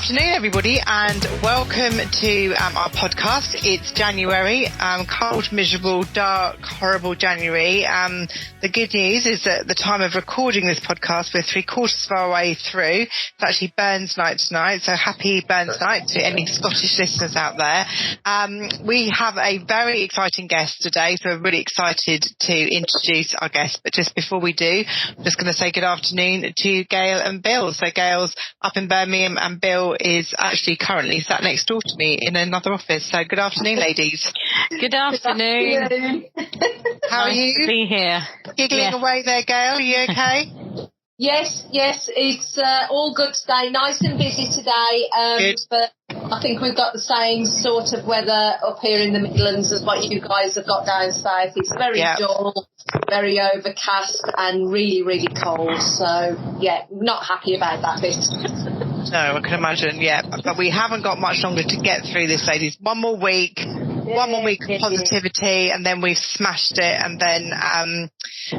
afternoon, everybody, and welcome to our podcast. It's January, cold, miserable, dark, horrible January. The good news is that at the time of recording this podcast, we're 3/4 of our way through. It's actually Burns Night tonight, so happy Burns Night to any Scottish listeners out there. We have a very exciting guest today, so we're really excited to introduce our guest. But just before we do, I'm just going to say good afternoon to Gail and Bill. So Gail's up in Birmingham and Bill is actually currently sat next door to me in another office. So good afternoon, ladies. Good afternoon. How are you? Nice to be here. Giggling away there, Gail. Are you okay? Yes, it's all good today. Nice and busy today, but I think we've got the same sort of weather up here in the Midlands as what you guys have got down south. It's very dull, very overcast and really, really cold. So, not happy about that bit. No, I can imagine, but we haven't got much longer to get through this, ladies. One more week of positivity, and then we've smashed it, and then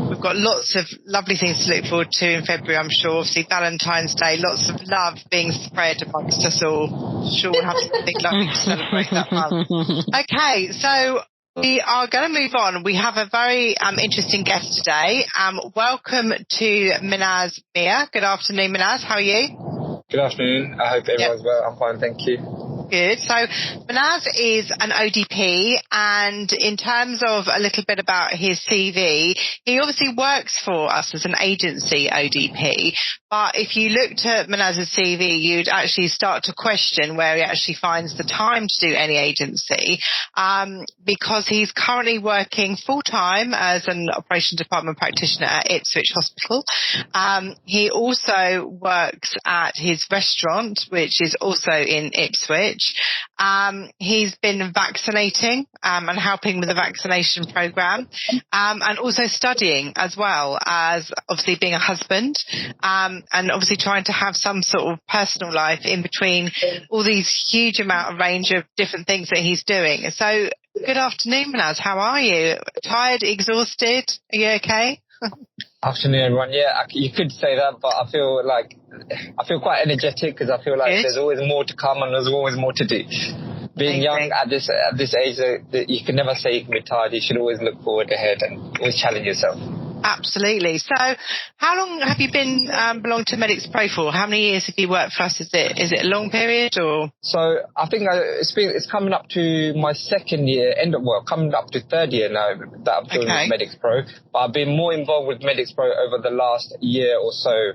we've got lots of lovely things to look forward to in February, I'm sure. Obviously, Valentine's Day, lots of love being spread amongst us all. Sure, we'll have something lovely to celebrate that month. Okay, so we are going to move on. We have a very interesting guest today. Welcome to Minhaz Miah. Good afternoon, Minhaz. How are you? Good afternoon. I hope everyone's well. I'm fine, thank you. Good. So Minhaz is an ODP, and in terms of a little bit about his CV, he obviously works for us as an agency ODP, but if you looked at Minhaz's CV, you'd actually start to question where he actually finds the time to do any agency, because he's currently working full-time as an operations department practitioner at Ipswich Hospital. He also works at his restaurant, which is also in Ipswich. He's been vaccinating and helping with the vaccination program, and also studying as well as obviously being a husband, and obviously trying to have some sort of personal life in between all these huge range of different things that he's doing. So good afternoon, Minhaz. How are you? Tired, exhausted? Are you okay? Afternoon, everyone. Yeah, you could say that, but I feel quite energetic because I feel like there's always more to come and there's always more to do. Being young at this age, you can never say you can be tired. You should always look forward ahead and always challenge yourself. Absolutely. So how long have you been belonged to Medics Pro for? How many years have you worked for us? Is it a long period or? So I think it's coming up to my second year, coming up to third year now that I'm doing with Medics Pro. But I've been more involved with Medics Pro over the last year or so,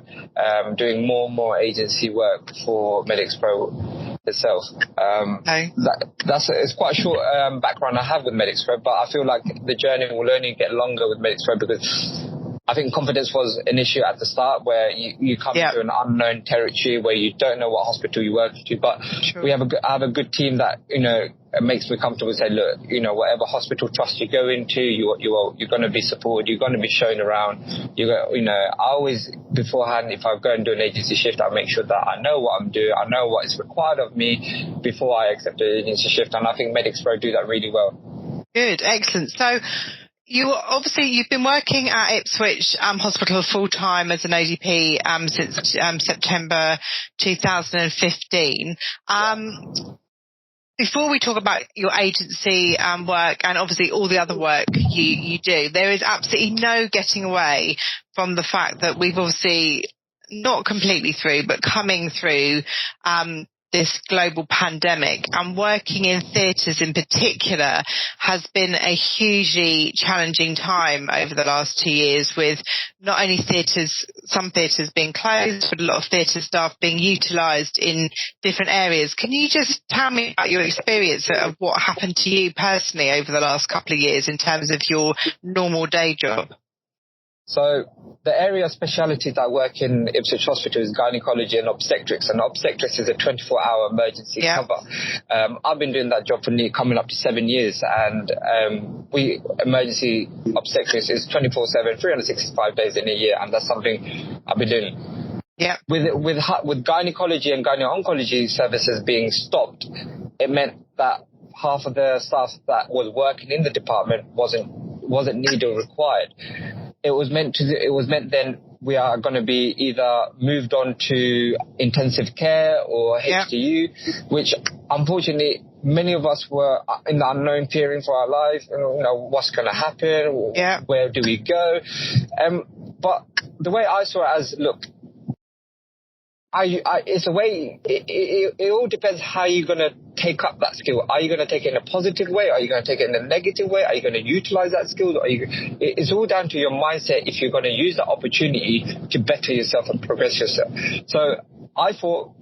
doing more and more agency work for Medics Pro itself. It's quite a short background I have with Medics Pro, but I feel like the journey will only get longer with Medics Pro because I think confidence was an issue at the start where you come to an unknown territory where you don't know what hospital you work to, but I have a good team that, makes me comfortable to say, look, whatever hospital trust you go into, you're going to be supported, you're going to be shown around. I always, beforehand, if I go and do an agency shift, I make sure that I know what I'm doing, I know what is required of me before I accept an agency shift, and I think Medics Pro do that really well. Good, excellent. So you've been working at Ipswich Hospital full-time as an ODP since September 2015. Before we talk about your agency work and obviously all the other work you do, there is absolutely no getting away from the fact that we've obviously not completely through, but coming through this global pandemic, and working in theatres in particular has been a hugely challenging time over the last 2 years, with not only some theatres being closed, but a lot of theatre staff being utilised in different areas. Can you just tell me about your experience of what happened to you personally over the last couple of years in terms of your normal day job? So the area of specialities I work in Ipswich Hospital is gynecology and obstetrics is a 24-hour emergency cover. I've been doing that job for coming up to 7 years, and emergency obstetrics is 24/7, 365 days in a year, and that's something I've been doing. Yeah. With gynecology and gynae-oncology services being stopped, it meant that half of the staff that was working in the department wasn't needed or required. It was meant then we are going to be either moved on to intensive care or HDU, which unfortunately many of us were in the unknown fearing for our life. What's going to happen? Where do we go? But the way I saw it as, look, it's a way, it all depends how you're going to take up that skill. Are you going to take it in a positive way? Are you going to take it in a negative way? Are you going to utilize that skill? It's all down to your mindset if you're going to use that opportunity to better yourself and progress yourself. So I thought,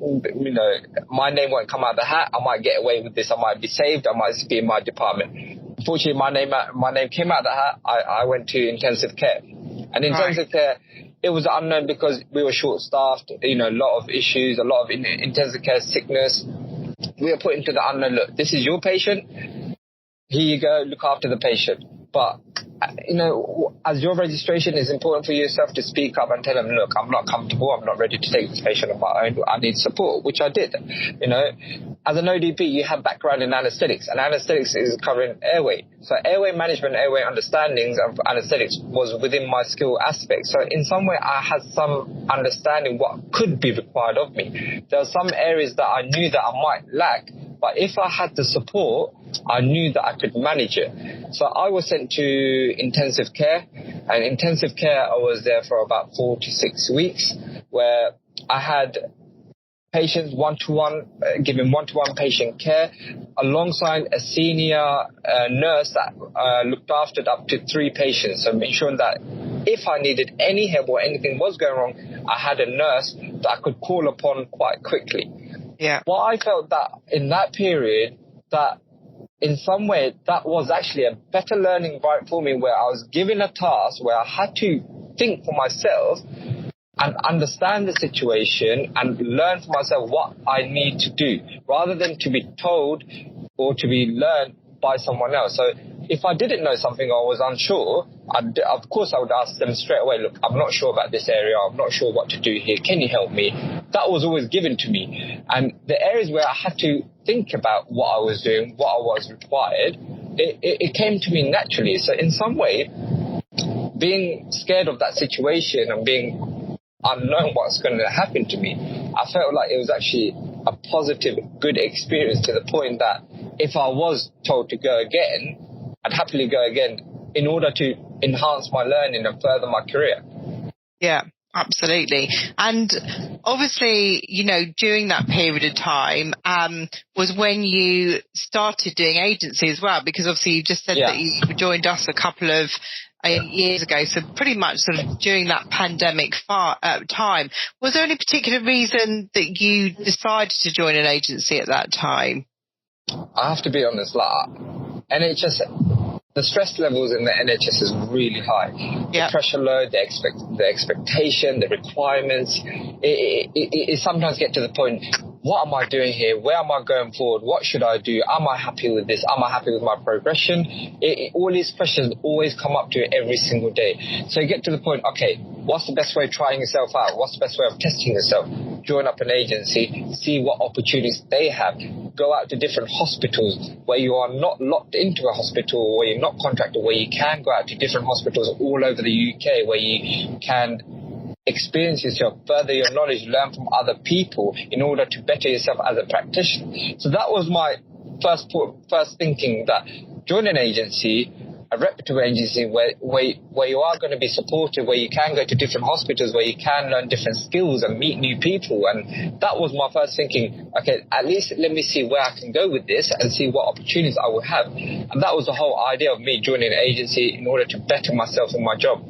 my name won't come out of the hat. I might get away with this. I might be saved. I might be in my department. Unfortunately, my name came out of the hat. I went to intensive care. And intensive care, it was unknown because we were short-staffed, a lot of issues, a lot of intensive care sickness. We were put into the unknown. Look, this is your patient. Here you go. Look after the patient. But, as your registration, is important for yourself to speak up and tell them, look, I'm not comfortable. I'm not ready to take this patient on my own. I need support, which I did. As an ODP, you have background in anesthetics, and anesthetics is covering airway. So airway management, airway understandings of anesthetics was within my skill aspect. So in some way, I had some understanding what could be required of me. There were some areas that I knew that I might lack, but if I had the support, I knew that I could manage it. So I was sent to intensive care, and intensive care, I was there for about 4 to 6 weeks, where I had patients giving one-to-one patient care alongside a senior nurse that looked after up to 3 patients. So ensuring that if I needed any help or anything was going wrong, I had a nurse that I could call upon quite quickly. Yeah. Well, I felt that in that period, that in some way, that was actually a better learning environment for me, where I was given a task where I had to think for myself and understand the situation and learn for myself what I need to do, rather than to be told or to be learned by someone else. So if I didn't know something or was unsure, of course I would ask them straight away, look, I'm not sure about this area, I'm not sure what to do here, can you help me? That was always given to me. And the areas where I had to think about what I was doing, what I was required, it came to me naturally. So in some way, being scared of that situation and being unknown what's going to happen to me, I felt like it was actually a positive, good experience, to the point that if I was told to go again, I'd happily go again in order to enhance my learning and further my career. Yeah, absolutely. And obviously, during that period of time was when you started doing agency as well, because obviously you just said that you joined us a couple of years ago, so pretty much sort of during that pandemic time. Was there any particular reason that you decided to join an agency at that time? I have to be honest, the stress levels in the NHS is really high. The pressure load, the expectation, the requirements, it sometimes get to the point, what am I doing here? Where am I going forward? What should I do? Am I happy with this? Am I happy with my progression? All these questions always come up to you every single day. So you get to the point, okay, what's the best way of trying yourself out? What's the best way of testing yourself? Join up an agency, see what opportunities they have. Go out to different hospitals where you are not locked into a hospital, where you're not contracted, where you can go out to different hospitals all over the UK, where you can experience yourself, further your knowledge, learn from other people in order to better yourself as a practitioner. So that was my first thinking, that join an agency, a reputable agency where you are going to be supported, where you can go to different hospitals, where you can learn different skills and meet new people. And that was my first thinking, okay, at least let me see where I can go with this and see what opportunities I will have. And that was the whole idea of me joining an agency, in order to better myself in my job.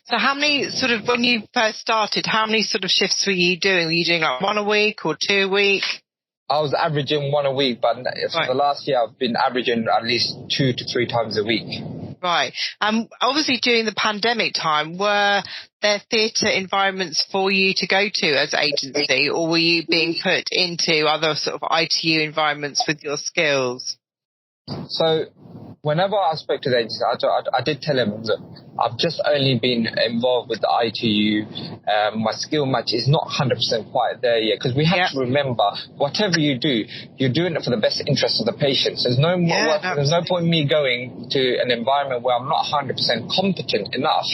So how many when you first started, how many shifts were you doing? Were you doing like 1 a week or 2 a week? I was averaging 1 a week, but for the last year I've been averaging at least 2 to 3 times a week. Right. Obviously during the pandemic time, were there theatre environments for you to go to as agency, or were you being put into other sort of ITU environments with your skills? So whenever I spoke to the agency, I did tell them, look, I've just only been involved with the ITU. My skill match is not 100% quite there yet, because we have to remember, whatever you do, you're doing it for the best interest of the patient. So there's no point in me going to an environment where I'm not 100% competent enough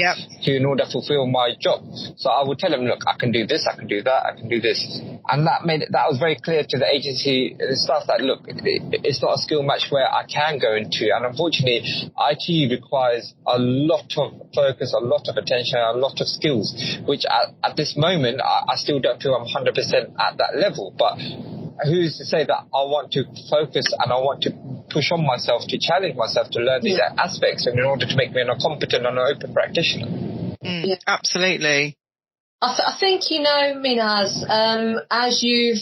to in order to fulfill my job. So I would tell them, look, I can do this, I can do that, I can do this. And that was very clear to the agency staff that, look, it's not a skill match where I can go into. And unfortunately, ITU requires a lot of focus, a lot of attention, a lot of skills, which at this moment, I still don't feel I'm 100% at that level. But who's to say that I want to focus and I want to push on myself, to challenge myself, to learn these aspects, and in order to make me a competent and an open practitioner. Absolutely. I think, Minhaz, as you've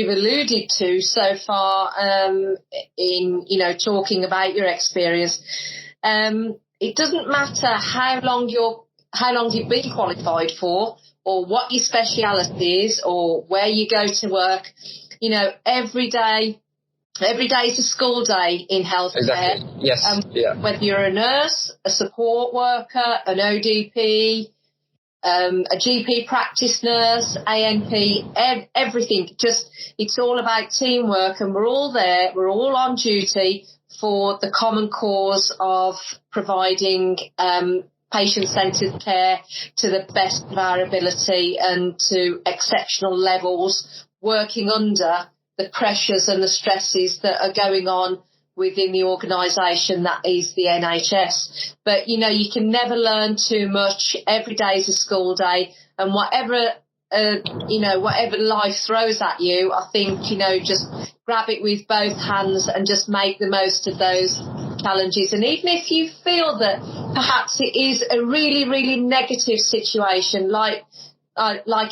alluded to so far, in talking about your experience, it doesn't matter how long you've been qualified for, or what your speciality is, or where you go to work. Every day is a school day in healthcare. Exactly. Yes. Whether you're a nurse, a support worker, an ODP, a GP practice nurse, ANP, everything. It's all about teamwork, and we're all there. We're all on duty for the common cause of providing patient-centred care to the best of our ability and to exceptional levels, working under the pressures and the stresses that are going on within the organisation that is the NHS. But, you can never learn too much. Every day is a school day, and whatever life throws at you, I think, just grab it with both hands and just make the most of those challenges. And even if you feel that perhaps it is a really, really negative situation, like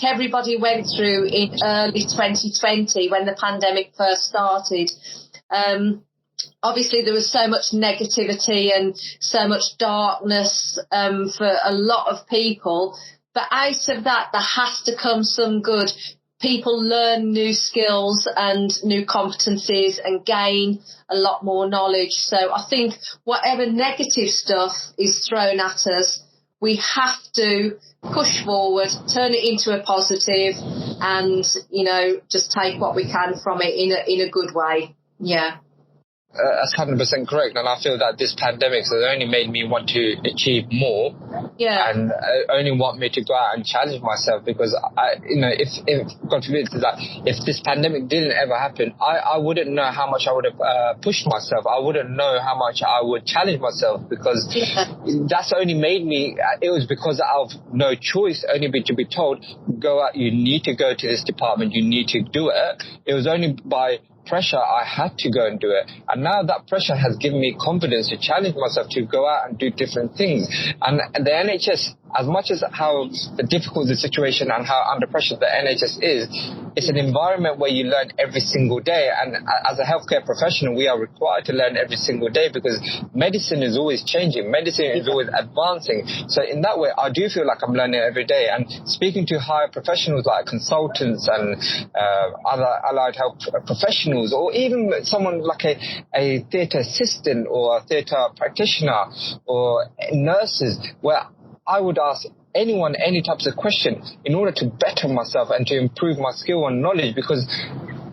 everybody went through in early 2020 when the pandemic first started, obviously there was so much negativity and so much darkness for a lot of people. But out of that, there has to come some good. People learn new skills and new competencies and gain a lot more knowledge. So I think whatever negative stuff is thrown at us, we have to push forward, turn it into a positive, and, just take what we can from it in a good way. Yeah. That's 100% correct, and I feel that this pandemic has only made me want to achieve more, and only want me to go out and challenge myself, because if God forbid that if this pandemic didn't ever happen, I wouldn't know how much I would have pushed myself. I wouldn't know how much I would challenge myself, because that's only made me. It was because of no choice, only to be told, go out. You need to go to this department. You need to do it. It was only by pressure I had to go and do it, and now that pressure has given me confidence to challenge myself to go out and do different things. And the NHS, as much as how difficult the situation and how under pressure the NHS is, it's an environment where you learn every single day, and as a healthcare professional we are required to learn every single day, because medicine is always changing, medicine is always advancing. So in that way I do feel like I'm learning every day, and speaking to higher professionals like consultants and other allied health professionals, or even someone like a theatre assistant or a theatre practitioner or nurses, where I would ask anyone any types of question in order to better myself and to improve my skill and knowledge, because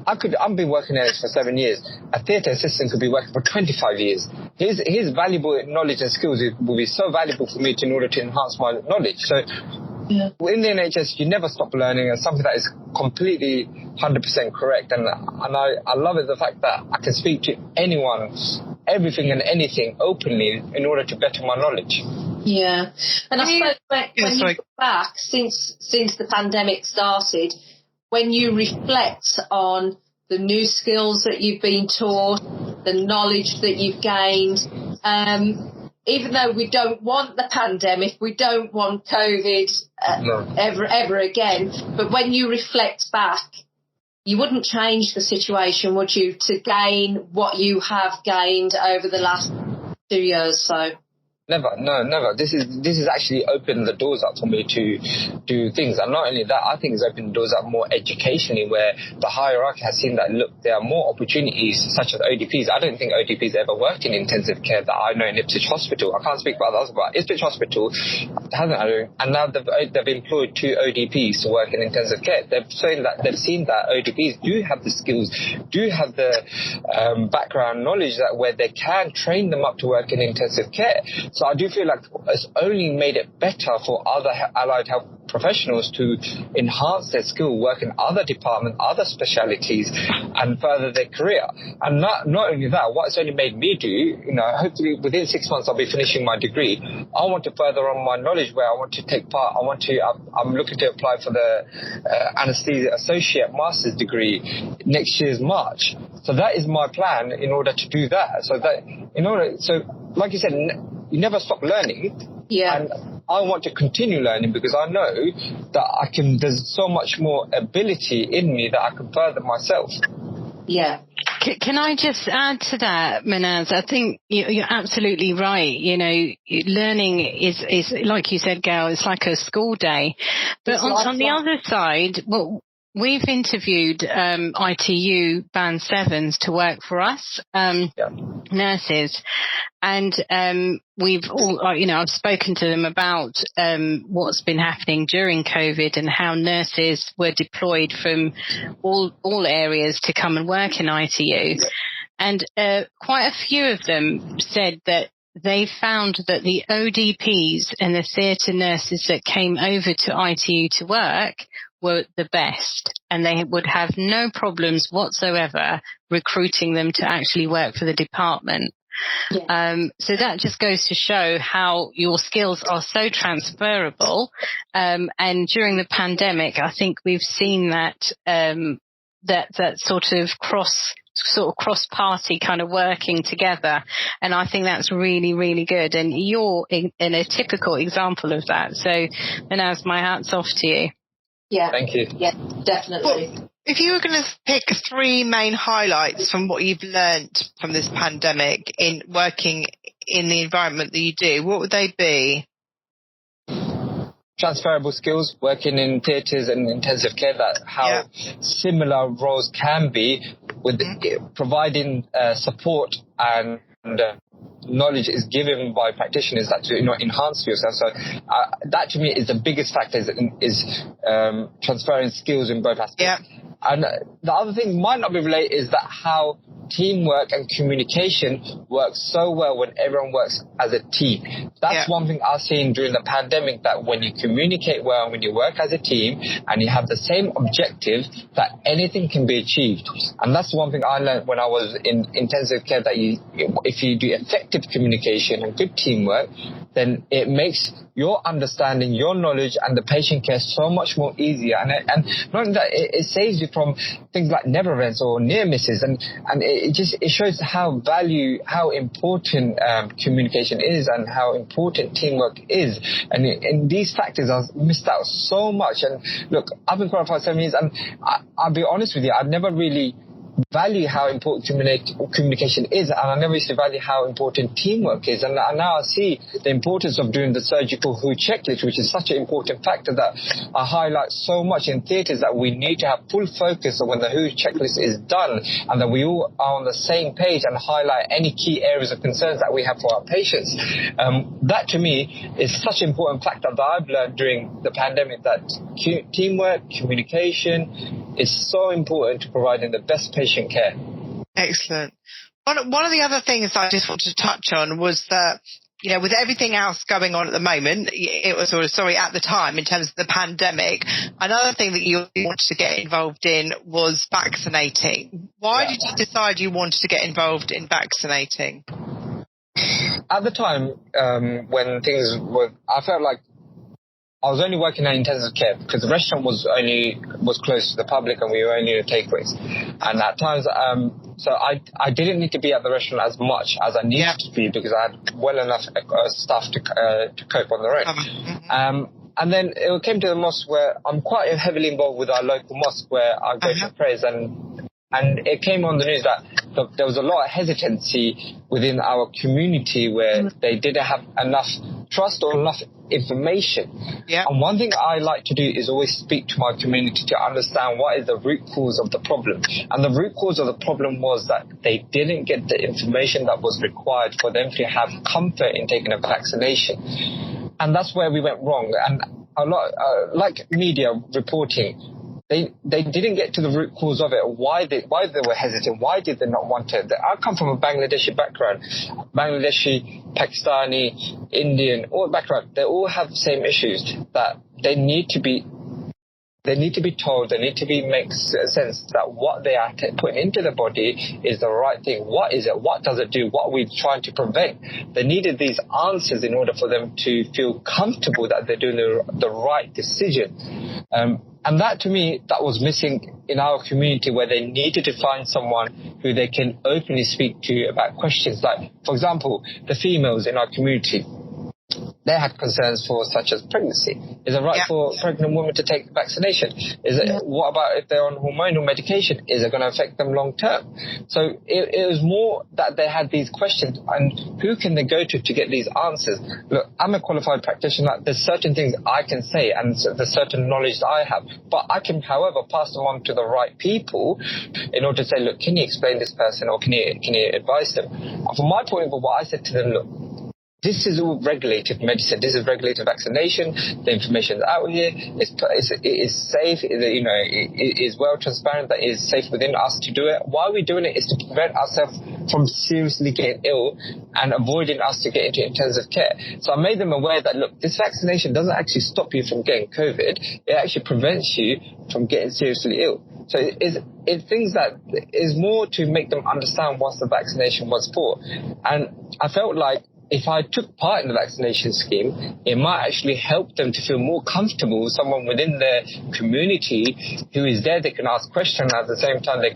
I've been working in this for 7 years. A theatre assistant could be working for 25 years. His valuable knowledge and skills will be so valuable for me in order to enhance my knowledge. So in the NHS, you never stop learning, and something that is completely 100% correct. And I love it, the fact that I can speak to anyone, everything and anything openly in order to better my knowledge. Yeah, and I suppose when you look back since the pandemic started, when you reflect on the new skills that you've been taught, the knowledge that you've gained, even though we don't want the pandemic, we don't want COVID ever again, but when you reflect back, you wouldn't change the situation, would you, to gain what you have gained over the last 2 years? So Never, no, never. This is actually opened the doors up for me to do things. And not only that, I think it's opened the doors up more educationally, where the hierarchy has seen that, look, there are more opportunities such as ODPs. I don't think ODPs ever worked in intensive care that I know in Ipswich Hospital. I can't speak about others, but Ipswich Hospital hasn't. And now they've employed 2 ODPs to work in intensive care. They've seen that ODPs do have the skills, do have the background knowledge that where they can train them up to work in intensive care. So I do feel like it's only made it better for other allied health professionals to enhance their skill, work in other departments, other specialities, and further their career. And not only that, what it's only made me do, hopefully within 6 months I'll be finishing my degree. I want to further on my knowledge where I want to take part. I'm looking to apply for the Anaesthesia Associate Master's degree next year's March. So that is my plan in order to do that. So like you said, you never stop learning. Yeah. And I want to continue learning because I know that there's so much more ability in me that I can further myself. Yeah. Can I just add to that, Minhaz? I think you're absolutely right. Learning is like you said, Gail, it's like a school day. But on the other side, we've interviewed ITU Band 7s to work for us, nurses, and we've all, I've spoken to them about what's been happening during COVID and how nurses were deployed from all areas to come and work in ITU, and quite a few of them said that they found that the ODPs and the theatre nurses that came over to ITU to work were the best, and they would have no problems whatsoever recruiting them to actually work for the department. Yeah. So that just goes to show how your skills are so transferable. And during the pandemic, I think we've seen that that sort of cross-party kind of working together. And I think that's really, really good. And you're in a typical example of that. So, Minhaz, my hat's off to you. Yeah. Thank you. Yeah, definitely. Well, if you were going to pick 3 main highlights from what you've learned from this pandemic in working in the environment that you do, what would they be? Transferable skills, working in theatres and intensive care, that how similar roles can be with providing support and knowledge is given by practitioners that to enhance yourself. So that to me is the biggest factor, is transferring skills in both aspects. Yeah. And the other thing might not be related is that how teamwork and communication works so well when everyone works as a team. That's one thing I've seen during the pandemic, that when you communicate well, when you work as a team and you have the same objective, that anything can be achieved. And that's one thing I learned when I was in intensive care, that if you do effective communication and good teamwork, then it makes your understanding, your knowledge, and the patient care so much more easier. And not only that, it saves you from things like never events or near misses, and it shows how important communication is and how important teamwork is. And these factors I've missed out so much. And look, I've been qualified 7 years, and I'll be honest with you, I've never really value how important communication is, and I never used to value how important teamwork is. And now I see the importance of doing the surgical WHO checklist, which is such an important factor that I highlight so much in theatres, that we need to have full focus on when the WHO checklist is done, and that we all are on the same page and highlight any key areas of concerns that we have for our patients. That to me is such an important factor that I've learned during the pandemic, that teamwork, communication is so important to providing the best patient care. Excellent. One of the other things I just wanted to touch on was that, with everything else going on at the moment, at the time in terms of the pandemic, another thing that you wanted to get involved in was vaccinating. Why did you decide you wanted to get involved in vaccinating? At the time, when things were, I felt like I was only working in intensive care because the restaurant was close to the public and we were only in takeaways. And at times, so I didn't need to be at the restaurant as much as I needed to be, because I had well enough staff to cope on the road. And then it came to the mosque, where I'm quite heavily involved with our local mosque, where I go for prayers, and it came on the news that there was a lot of hesitancy within our community where they didn't have enough trust or enough information. Yeah. And one thing I like to do is always speak to my community to understand what is the root cause of the problem. And the root cause of the problem was that they didn't get the information that was required for them to have comfort in taking a vaccination. And that's where we went wrong. And a lot, like media reporting, they didn't get to the root cause of it, why they were hesitant, why did they not want it. I come from a Bangladeshi background, Bangladeshi, Pakistani, Indian, all background. They all have the same issues, that they need to be told, they need to make sense that what they are putting into the body is the right thing. What is it? What does it do? What are we trying to prevent? They needed these answers in order for them to feel comfortable that they're doing the right decision. And that, to me, that was missing in our community, where they needed to find someone who they can openly speak to about questions. Like, for example, the females in our community, they had concerns for such as pregnancy. Is it right for pregnant women to take the vaccination? What about if they're on hormonal medication? Is it going to affect them long term? So it was more that they had these questions, and who can they go to get these answers? Look, I'm a qualified practitioner. There's certain things I can say, and there's certain knowledge that I have, but I can, however, pass them on to the right people in order to say, look, can you explain this person, or can you advise them? And from my point of view, what I said to them, look, this is all regulated medicine. This is regulated vaccination. The information is out here. It is safe. It is well transparent. That it is safe within us to do it. Why we're doing it is to prevent ourselves from seriously getting ill and avoiding us to get into intensive care. So I made them aware that, look, this vaccination doesn't actually stop you from getting COVID. It actually prevents you from getting seriously ill. So it's things that is more to make them understand what the vaccination was for. And I felt like if I took part in the vaccination scheme, it might actually help them to feel more comfortable with someone within their community who is there. They can ask questions, and at the same time I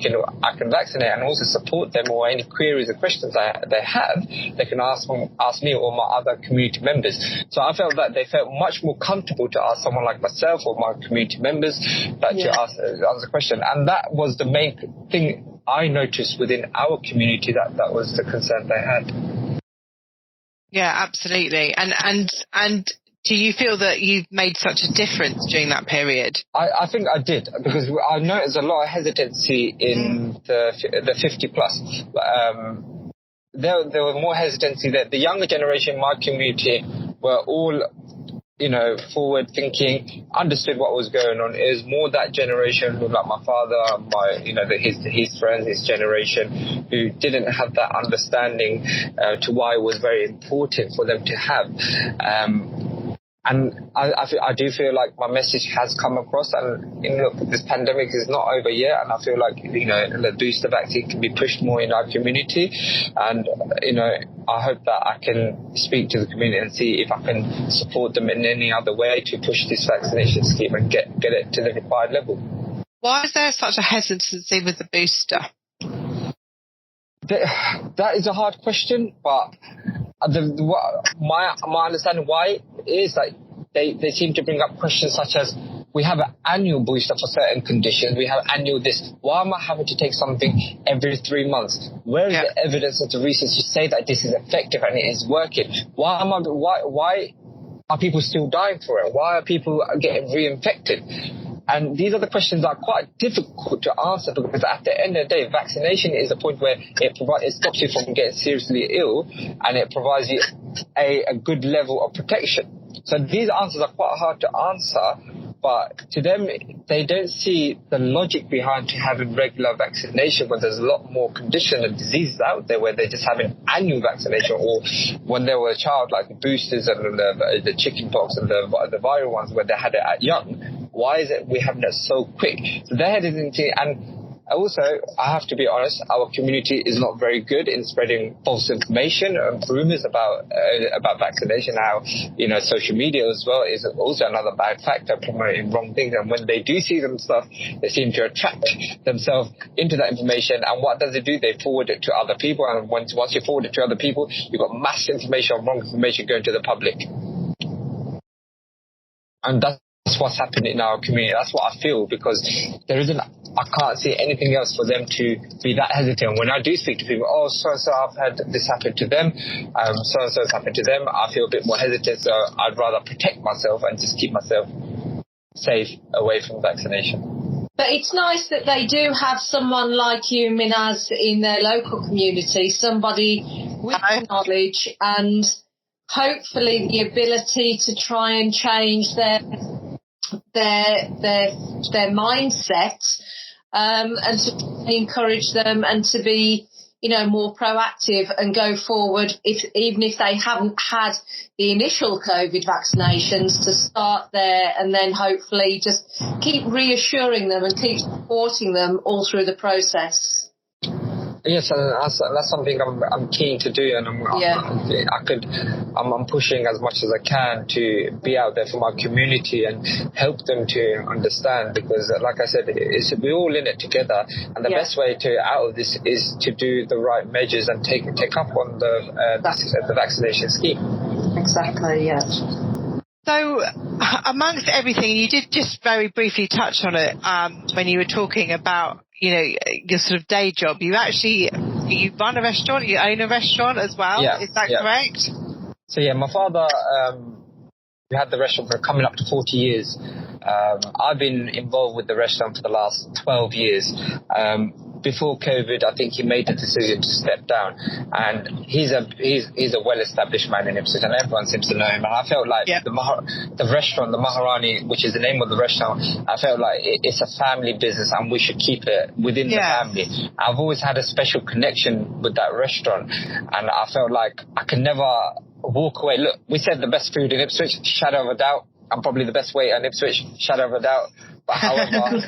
can vaccinate and also support them, or any queries or questions they have, they can ask me or my other community members. So I felt that they felt much more comfortable to ask someone like myself or my community members to answer the question. And that was the main thing I noticed within our community, that was the concern they had. Yeah, absolutely. And do you feel that you've made such a difference during that period? I think I did, because I noticed a lot of hesitancy in the 50 plus. There was more hesitancy that the younger generation in my community were all, forward thinking, understood what was going on. It was more that generation, like my father, his friends, his generation, who didn't have that understanding to why it was very important for them to have. And I do feel like my message has come across, and look, this pandemic is not over yet, and I feel like the booster vaccine can be pushed more in our community, and I hope that I can speak to the community and see if I can support them in any other way to push this vaccination scheme and get it to the required level. Why is there such a hesitancy with the booster? That is a hard question, but my understanding why is that they seem to bring up questions such as, we have an annual booster for certain conditions, we have annual this. Why am I having to take something every 3 months? Where is the evidence of the research to say that this is effective and it is working? Why are people still dying for it? Why are people getting reinfected? And these are the questions that are quite difficult to answer, because at the end of the day, vaccination is a point where it stops you from getting seriously ill, and it provides you a good level of protection. So these answers are quite hard to answer, but to them, they don't see the logic behind having regular vaccination when there's a lot more conditions and diseases out there where they're just having annual vaccination, or when they were a child, like the boosters and the chicken pox and the viral ones where they had it at young. Why is it we have that so quick? So they're hesitancy, and also, I have to be honest, our community is not very good in spreading false information and rumors about vaccination. Now, social media as well is also another bad factor, promoting wrong things. And when they do see them stuff, they seem to attract themselves into that information. And what does it do? They forward it to other people. And once you forward it to other people, you've got mass information, wrong information going to the public. And that's what's happening in our community. That's what I feel, because there isn't I can't see anything else for them to be that hesitant. When I do speak to people, so-and-so, I've had this happen to them, so-and-so's happened to them, I feel a bit more hesitant, so I'd rather protect myself and just keep myself safe away from vaccination. But it's nice that they do have someone like you, Minhaz, in their local community, somebody with knowledge and hopefully the ability to try and change their mindset, and to encourage them and to be, more proactive and go forward, even if they haven't had the initial COVID vaccinations, to start there and then hopefully just keep reassuring them and keep supporting them all through the process. Yes, and that's something I'm keen to do, and I'm pushing as much as I can to be out there for my community and help them to understand, because, like I said, we're all in it together, and the best way out of this is to do the right measures and take up on the vaccination scheme. Exactly. Yeah. So, amongst everything, you did just very briefly touch on it when you were talking about, your sort of day job. You run a restaurant, you own a restaurant as well. Yeah, is that correct? So my father, we had the restaurant for coming up to 40 years. I've been involved with the restaurant for the last 12 years. Before COVID, I think he made the decision to step down, and he's a well-established man in Ipswich, and everyone seems to know him. And I felt like the restaurant, the Maharani, which is the name of the restaurant, I felt like it's a family business, and we should keep it within the family. I've always had a special connection with that restaurant, and I felt like I could never walk away. Look, we said the best food in Ipswich, shadow of a doubt. I'm probably the best waiter in Ipswich, shadow of a doubt. But however,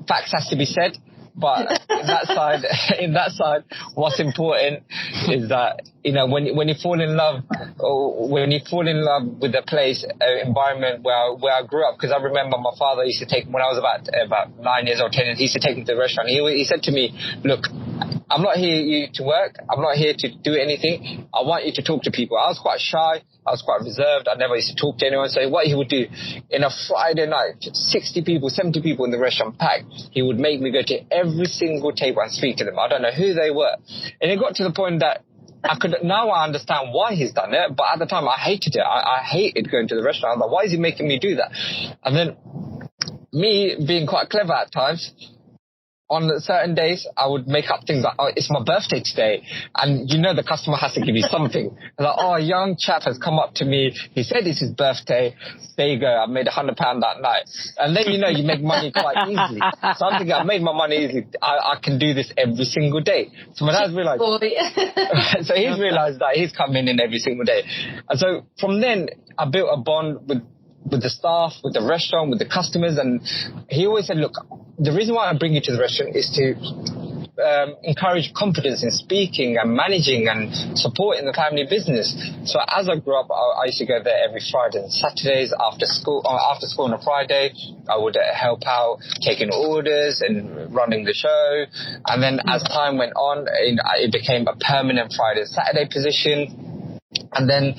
facts has to be said. But in that side, what's important is that, when you fall in love, or when you fall in love with a place, environment where I grew up, because I remember my father used to take, when I was about 9 years old, 10 years, he used to take me to the restaurant. He said to me, look, I'm not here to work. I'm not here to do anything. I want you to talk to people. I was quite shy. I was quite reserved. I never used to talk to anyone. So what he would do, in a Friday night, 60 people, 70 people in the restaurant packed, he would make me go to every single table and speak to them. I don't know who they were. And it got to the point that now I understand why he's done it, but at the time I hated it. I hated going to the restaurant. I was like, why is he making me do that? And then me being quite clever at times, on certain days, I would make up things like, it's my birthday today. And the customer has to give you something. Like, a young chap has come up to me. He said it's his birthday. There you go. I made £100 that night. And then, you make money quite easily. So I'm thinking, I made my money easily. I can do this every single day. So my dad's realized. So he's realized that he's coming in every single day. And so from then, I built a bond with the staff, with the restaurant, with the customers, and he always said, look, the reason why I bring you to the restaurant is to encourage confidence in speaking and managing and supporting the family business. So as I grew up, I used to go there every Friday and Saturdays after school on a Friday. I would help out taking orders and running the show. And then as time went on, it became a permanent Friday and Saturday position. And then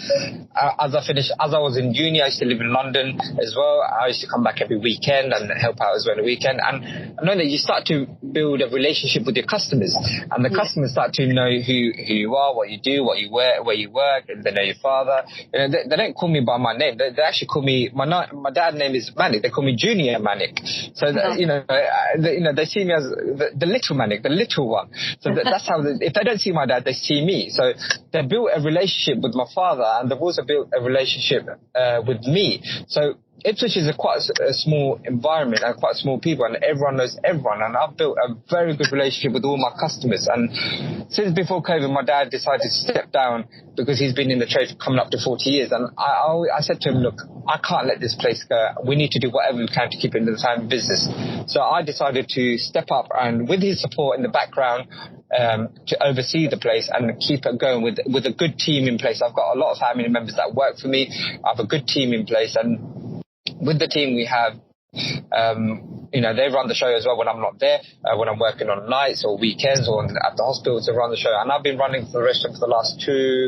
as I was in uni, I used to live in London as well. I used to come back every weekend and help out as well on the weekend. And I know that you start to build a relationship with your customers, and the customers start to know who you are, what you do, what you wear, where you work, and they know your father. They don't call me by my name. They actually call me, my dad's name is Manik. They call me Junior Manik. So, they see me as the little Manik, the little one. So that's how, if they don't see my dad, they see me. So they built a relationship with my father, and they've also built a relationship with me. So Ipswich is quite a small environment and quite small people, and everyone knows everyone, and I've built a very good relationship with all my customers. And since before COVID, my dad decided to step down because he's been in the trade for coming up to 40 years, and I said to him, look, I can't let this place go. We need to do whatever we can to keep it in the family business. So I decided to step up, and with his support in the background, to oversee the place and keep it going with a good team in place. I've got a lot of family members that work for me. I have a good team in place, and with the team we have, They run the show as well when I'm not there, when I'm working on nights or weekends or at the hospital to run the show. And I've been running for the restaurant for the last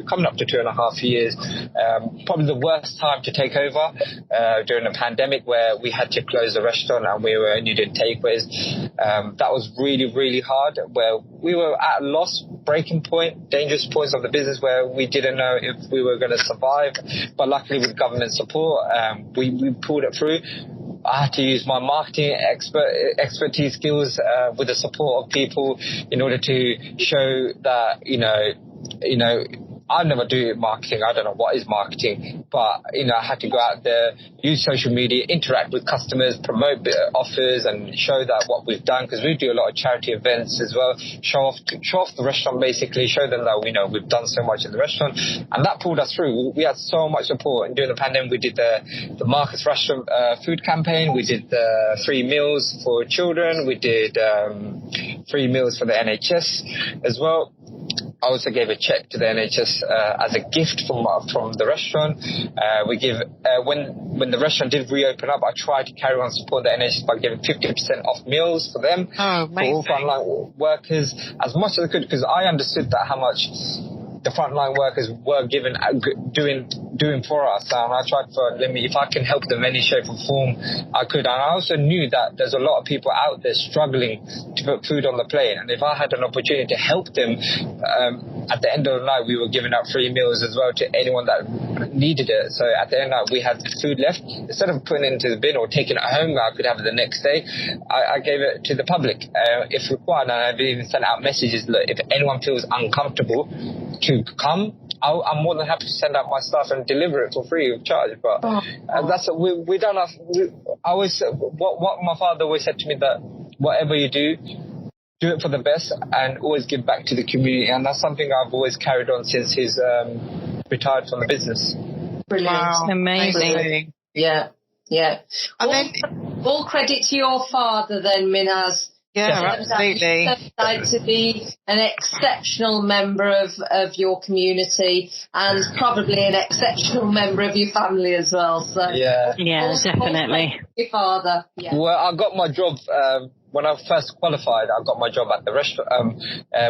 coming up to 2.5 years. Probably the worst time to take over during the pandemic, where we had to close the restaurant and we were only doing takeaways. That was really, really hard, where we were at a loss, breaking point, dangerous points of the business where we didn't know if we were going to survive. But luckily with government support, we pulled it through. I had to use my marketing expertise skills with the support of people in order to show that, I never do marketing. I don't know what is marketing, but, I had to go out there, use social media, interact with customers, promote offers and show that what we've done, because we do a lot of charity events as well, show off the restaurant, basically, show them that, we've done so much in the restaurant, and that pulled us through. We had so much support, and during the pandemic, we did the Marcus Restaurant food campaign, we did the free meals for children, we did free meals for the NHS as well. I also gave a check to the NHS as a gift from the restaurant. We give when the restaurant did reopen up, I tried to carry on support the NHS by giving 50% off meals for them, for all frontline workers, as much as I could, because I understood that how much the frontline workers were doing for us, and I tried if I can help them any shape or form, I could. And I also knew that there's a lot of people out there struggling to put food on the plate, and if I had an opportunity to help them, at the end of the night we were giving out free meals as well to anyone that needed it. So at the end of the night we had food left. Instead of putting it into the bin or taking it home, I could have it the next day, I gave it to the public if required. And I've even sent out messages, look, if anyone feels uncomfortable to come, I'm more than happy to send out my staff and deliver it for free of charge. But that's what we don't have. I always, what my father always said to me, that whatever you do it for the best and always give back to the community, and that's something I've always carried on since he's retired from the business. Brilliant. Wow. Amazing. Yeah. And all credit to your father then, Minhaz. Yeah, absolutely. To be an exceptional member of your community and probably an exceptional member of your family as well. So yeah, definitely. Your father. Yeah. Well, I got my job when I first qualified. I got my job at the restaurant.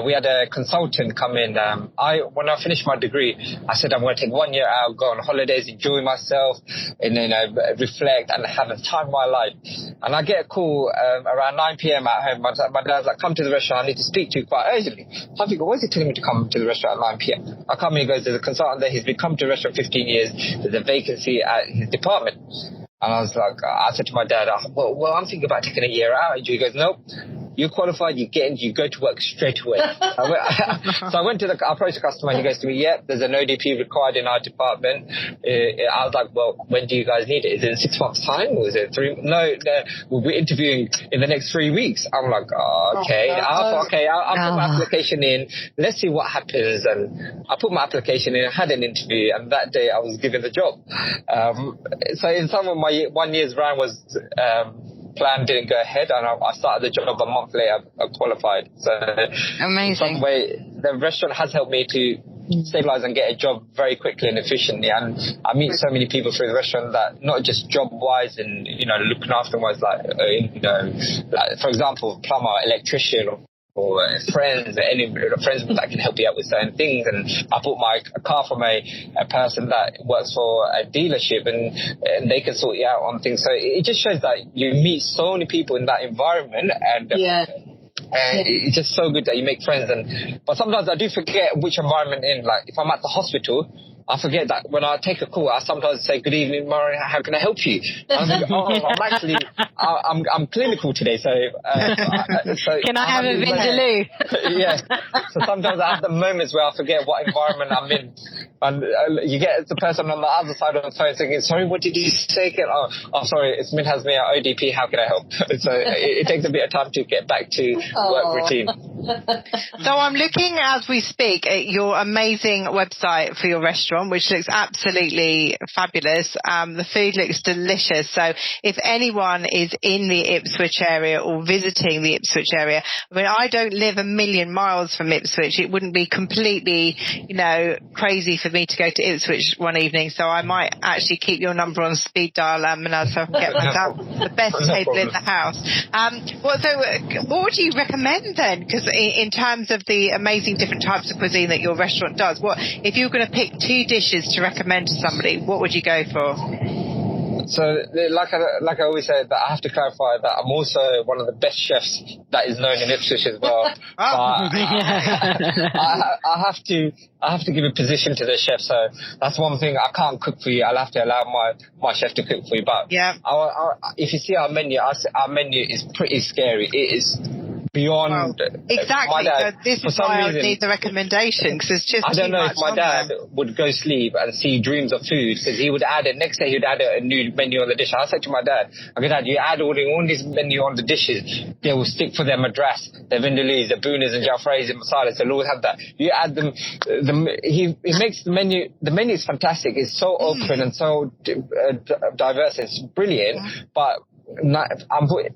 We had a consultant come in. When I finished my degree, I said I'm going to take 1 year out, go on holidays, enjoy myself, and reflect and have a time of my life. And I get a call around 9 p.m. at home. My dad's like, come to the restaurant, I need to speak to you quite urgently. I think, why is he telling me to come to the restaurant at 9 p.m.? I come here, goes to the consultant there, he's been coming to the restaurant 15 years, there's a vacancy at his department. And I was like, I said to my dad, well, I'm thinking about taking a year out. He goes, nope. You're qualified, you go to work straight away. So I approached the customer, and he goes to me, yeah, there's an ODP required in our department. I was like, well, when do you guys need it? Is it in 6 months' time, or is it 3? No, we'll be interviewing in the next 3 weeks. I'm like, okay. I'll put my application in. Let's see what happens. And I put my application in, I had an interview, and that day I was given the job. So in some of my 1 year's round was... plan didn't go ahead, and I started the job a month later. I qualified. So amazing. In some way, the restaurant has helped me to stabilize and get a job very quickly and efficiently. And I meet so many people through the restaurant that not just job wise and looking after them wise, like for example, plumber, electrician, or friends that can help you out with certain things. And I bought my car from a person that works for a dealership, and they can sort you out on things. So it just shows that you meet so many people in that environment, and it's just so good that you make friends. But sometimes I do forget which environment in. Like if I'm at the hospital, I forget that when I take a call, I sometimes say, good evening, Murray, how can I help you? I'm like, I'm clinical today, so... Can I have a vindaloo? Yeah. So sometimes I have the moments where I forget what environment I'm in. And you get the person on the other side of the phone thinking, sorry, what did you say again? Oh, sorry, it's Minhaz Miah, ODP, how can I help? So it takes a bit of time to get back to work routine. So I'm looking as we speak at your amazing website for your restaurant. restaurant, which looks absolutely fabulous. The food looks delicious. So if anyone is in the Ipswich area or visiting the Ipswich area, I mean, I don't live a million miles from Ipswich. It wouldn't be completely, crazy for me to go to Ipswich one evening. So I might actually keep your number on speed dial, Minhaz, so I can get myself the best table in the house. What would you recommend then? Because in terms of the amazing different types of cuisine that your restaurant does, if you were going to pick 2 dishes to recommend to somebody, what would you go for? So, like I always say, that I have to clarify that I'm also one of the best chefs that is known in Ipswich as well. I have to give a position to the chef. So that's one thing. I can't cook for you. I'll have to allow my chef to cook for you. But yeah, if you see our menu is pretty scary. It is beyond exactly. So this is why I need the recommendation, because it's just I don't know if my dad would go sleep and see dreams of food, because he would add it next day. He'd add a new menu on the dish. I said to my dad, "Okay, Dad, you add all this menu on the dishes, they will stick for their madras, their vindaloo, the boonas and jalfreys and masalas. They'll always have that. You add them. He makes the menu. The menu is fantastic. It's so open and so diverse. It's brilliant, but."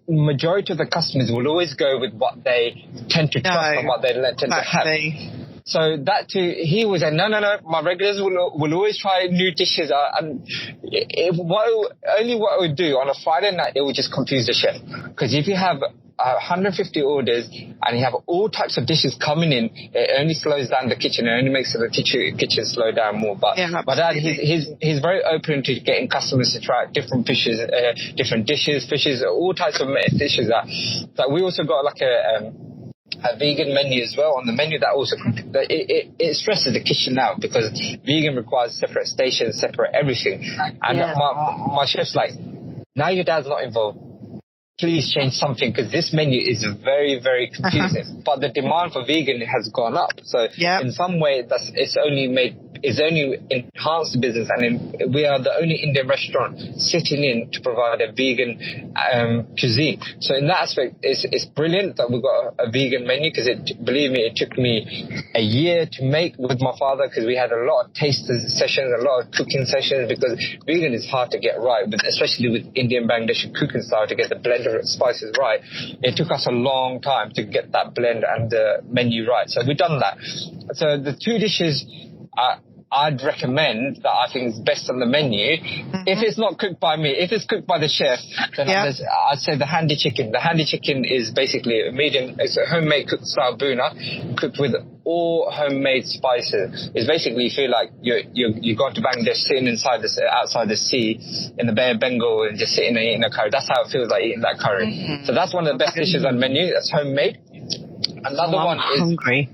Majority of the customers will always go with what they tend to trust and what they tend to have. So that too, he was like, no, my regulars will always try new dishes. And what it would do on a Friday night, it would just confuse the chef. Because if you have 150 orders and you have all types of dishes coming in, it only slows down the kitchen. It only makes the kitchen slow down more. But Dad, he's very open to getting customers to try different fishes, different dishes, fishes, all types of dishes. That we also got like a vegan menu as well on the menu. That also it stresses the kitchen out, because vegan requires separate stations, separate everything. And my chef's like, now your dad's not involved, please change something, because this menu is very, very confusing. But the demand for vegan has gone up. So in some way, it's only enhanced the business. And we are the only Indian restaurant sitting in to provide a vegan cuisine. So in that aspect, it's brilliant that we've got a vegan menu, because believe me, it took me a year to make with my father, because we had a lot of taster sessions, a lot of cooking sessions, because vegan is hard to get right, but especially with Indian Bangladeshi cooking style, to get the blend of spices right. It took us a long time to get that blend and the menu right. So we've done that. So the 2 dishes I'd recommend that I think is best on the menu. If it's not cooked by me, if it's cooked by the chef, then I'd say the handy chicken. The handy chicken is basically it's a homemade cooked style boona, cooked with all homemade spices. It's basically, you feel like you're going to Bangladesh, sitting outside the sea in the Bay of Bengal and just sitting and eating a curry. That's how it feels like eating that curry. So that's one of the best dishes on the menu. That's homemade. Another one is hungry.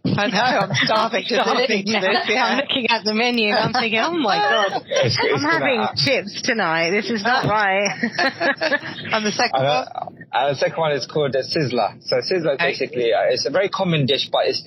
I know, I'm starving to listening to this. I'm looking at the menu and I'm thinking, oh my God, I'm having chips tonight. This is not right. And the second one? The second one is called a sizzler. So sizzler basically, it's a very common dish, but it's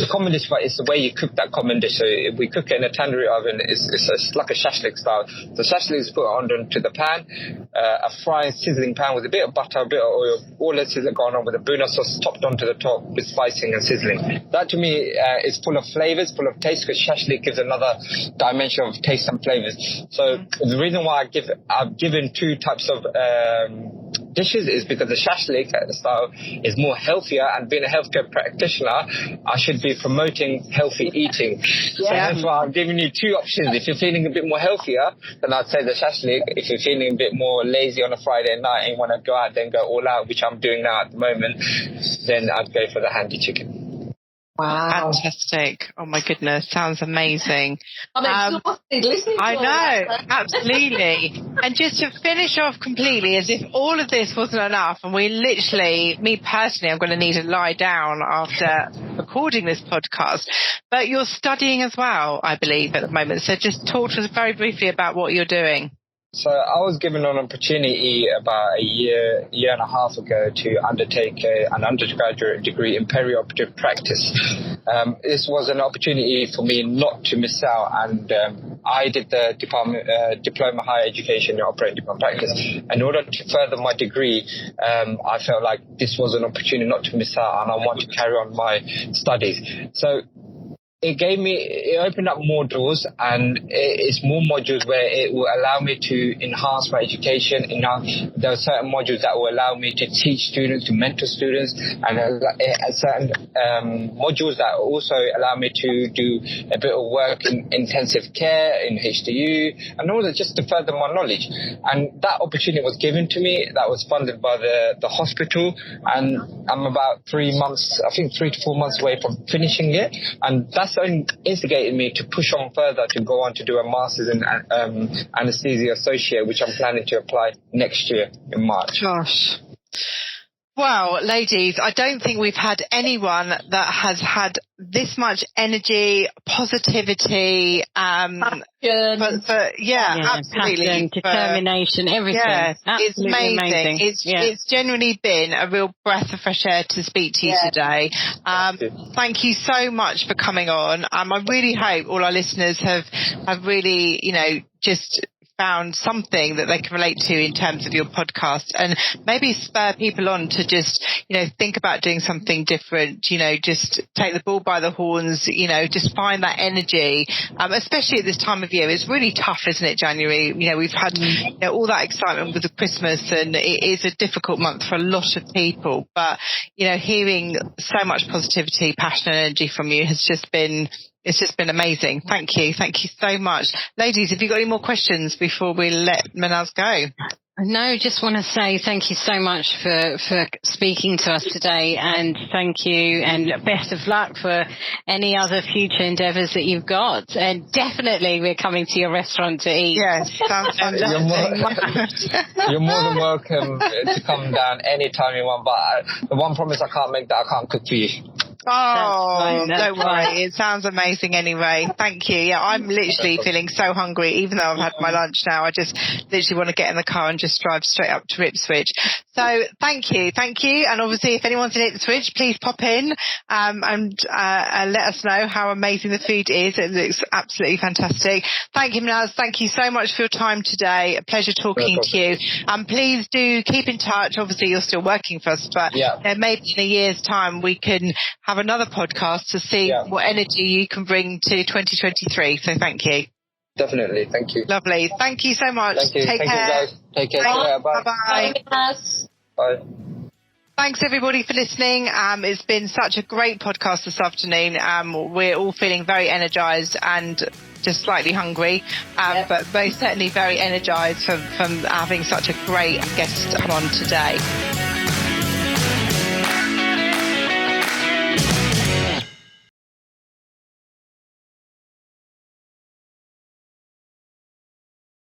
a common dish, but it's the way you cook that common dish. So if we cook it in a tandoori oven, it's like a shashlik style. So shashlik is put onto the pan, a frying sizzling pan with a bit of butter, a bit of oil, all the sizzling going on with a boona sauce topped onto the top with spicing and sizzling. That to me is full of flavors, full of taste, because shashlik gives another dimension of taste and flavors. So the reason why I've given 2 types of dishes is because the shashlik style is more healthier, and being a healthcare practitioner, I should be promoting healthy eating. So that's why I'm giving you 2 options. If you're feeling a bit more healthier, then I'd say the shashlik. If you're feeling a bit more lazy on a Friday night and you want to go out then go all out, which I'm doing now at the moment, then I'd go for the handy chicken. Wow. Fantastic. Oh my goodness. Sounds amazing. I'm exhausted listening to I know. Absolutely. And just to finish off completely, as if all of this wasn't enough, and me personally, I'm going to need to lie down after recording this podcast, but you're studying as well, I believe, at the moment. So just talk to us very briefly about what you're doing. So I was given an opportunity about a year and a half ago to undertake an undergraduate degree in perioperative practice. This was an opportunity for me not to miss out, and I did the diploma higher education in operating department practice. In order to further my degree, I felt like this was an opportunity not to miss out, and I want to carry on my studies. So it opened up more doors, and it's more modules where it will allow me to enhance my education. There are certain modules that will allow me to teach students, to mentor students, and certain modules that also allow me to do a bit of work in intensive care, in HDU, and all that, just to further my knowledge. And that opportunity was given to me, that was funded by the hospital, and I'm about 3 to 4 months away from finishing it, and that's only instigated me to push on further, to go on to do a master's in anesthesia associate, which I'm planning to apply next year in March. Gosh. Wow, ladies, I don't think we've had anyone that has had this much energy, positivity, absolutely. Passion, determination, everything. Yeah, it's amazing. Amazing. It's genuinely been a real breath of fresh air to speak to you today. Thank you so much for coming on. I really hope all our listeners have really, just found something that they can relate to in terms of your podcast, and maybe spur people on to just, think about doing something different, just take the bull by the horns, just find that energy, especially at this time of year. It's really tough, isn't it, January? We've had all that excitement with the Christmas, and it is a difficult month for a lot of people, but, hearing so much positivity, passion and energy from you has just been amazing. Thank you so much. Ladies, have you got any more questions before we let Minhaz go? No, just want to say thank you so much for speaking to us today, and thank you, and best of luck for any other future endeavours that you've got. And definitely we're coming to your restaurant to eat. Yes, sounds fantastic. You're more than welcome to come down anytime you want, but the one promise I can't make, that I can't cook for you. Oh, don't worry. It sounds amazing anyway. Thank you. Yeah, I'm literally feeling so hungry, even though I've had my lunch now. I just literally want to get in the car and just drive straight up to Ipswich. So thank you. And obviously, if anyone's in Ipswich, please pop in and let us know how amazing the food is. It looks absolutely fantastic. Thank you, Minhaz. Thank you so much for your time today. A pleasure talking to you. Please do keep in touch. Obviously, you're still working for us, but maybe in a year's time we can have another podcast to see what energy you can bring to 2023. So thank you. Definitely. Thank you. Lovely. Thank you so much. Thank you. Take care. You guys. Take care. Bye. Bye-bye. Bye. Thanks everybody for listening. It's been such a great podcast this afternoon. We're all feeling very energized and just slightly hungry, but most certainly very energized from having such a great guest come on today.